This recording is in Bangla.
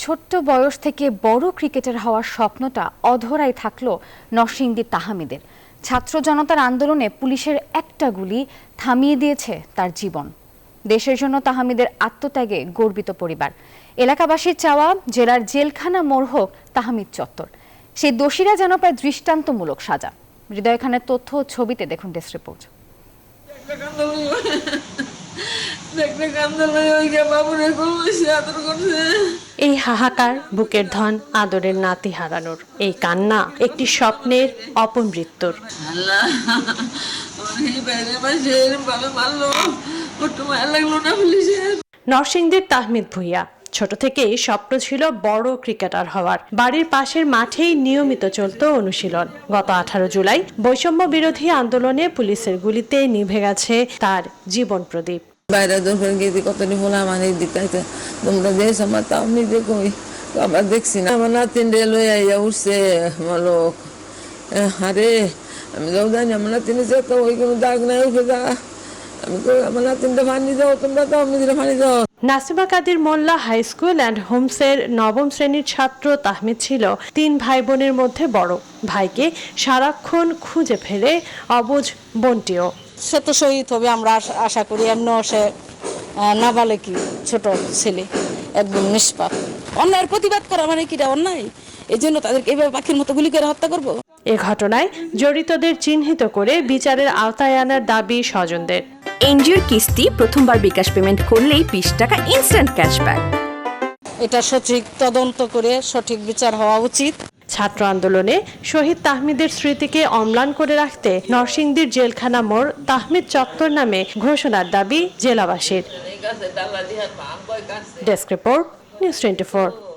ছোট্ট বয়স থেকে বড় ক্রিকেটার হওয়ার স্বপ্নটা অধরাই থাকলো নরসিংদীর তাহমিদের। ছাত্র জনতার আন্দোলনে পুলিশের একটা গুলি থামিয়ে দিয়েছে তার জীবন। দেশের জন্য তাহমিদের আত্মত্যাগে গর্বিত পরিবার। এলাকাবাসীর চাওয়া জেলার জেলখানা মোড় হোক তাহমিদ চত্বর। সেই দোষীরা যেন পায় দৃষ্টান্তমূলক সাজা। হৃদয় খানের তথ্য ও ছবিতে দেখুন ডেস্ক রিপোর্ট। এই হাহাকার বুকের ধন আদরের নাতি হারানোর, এই কান্না একটি স্বপ্নের অপমৃত্যুর। নরসিংদীর তাহমিদ ভূঁইয়া ছোট থেকেই স্বপ্ন ছিল বড় ক্রিকেটার হওয়ার। বাড়ির পাশের মাঠেই নিয়মিত চলত অনুশীলন। গত 18 জুলাই বৈষম্য বিরোধী আন্দোলনে পুলিশের গুলিতে নিভে গেছে তার জীবন প্রদীপ। বাইরে যখন গেছি কতটি বলে আমার দিতে তোমরা দেশ আমার তাও নিজে কই আবার দেখছি না আমার নাতিন রেলওয়ে আইয়া উঠছে মালক। আরে আমি যাও জানি আমার নাতিনে যে তো ওই কোনো দাগ নাই উঠে যা, আমি তো আমার নাতিনটা ভানি যাও, তোমরা তো আমি দিলে ভানি যাও। নাসিমা কাদির মোল্লা হাই স্কুল অ্যান্ড হোমসের 9ম শ্রেণীর ছাত্র তাহমিদ ছিল 3 ভাই বোনের মধ্যে বড়। ভাইকে সারাক্ষণ খুঁজে ফেলে অবুঝ বোনটিও। সে তো শহীদ হবে আমরা আশা করি। এমন সে নাবালিক ছোট ছেলে, একদম নিষ্পাপ। অন্যায়ের প্রতিবাদ করা মানে কিটা অন্যায়? এই জন্য তাদেরকে এইভাবে পাখির মতো গুলি করে হত্যা করবো? এ ঘটনায় জড়িতদের চিহ্নিত করে বিচারের আওতায় আনার দাবি স্বজনদের। এনজিওর কিস্তি প্রথমবার বিকাশ পেমেন্ট করলেই 20 টাকা ইনস্ট্যান্ট ক্যাশব্যাক। এটা সঠিক তদন্ত করে সঠিক বিচার হওয়া উচিত। ছাত্র আন্দোলনে শহীদ তাহমিদের স্মৃতিকে অম্লান করে রাখতে নরসিংদীর জেলখানা মোড় তাহমিদ চত্বর নামে ঘোষণার দাবি জেলাবাসীর। Desk report, news 24।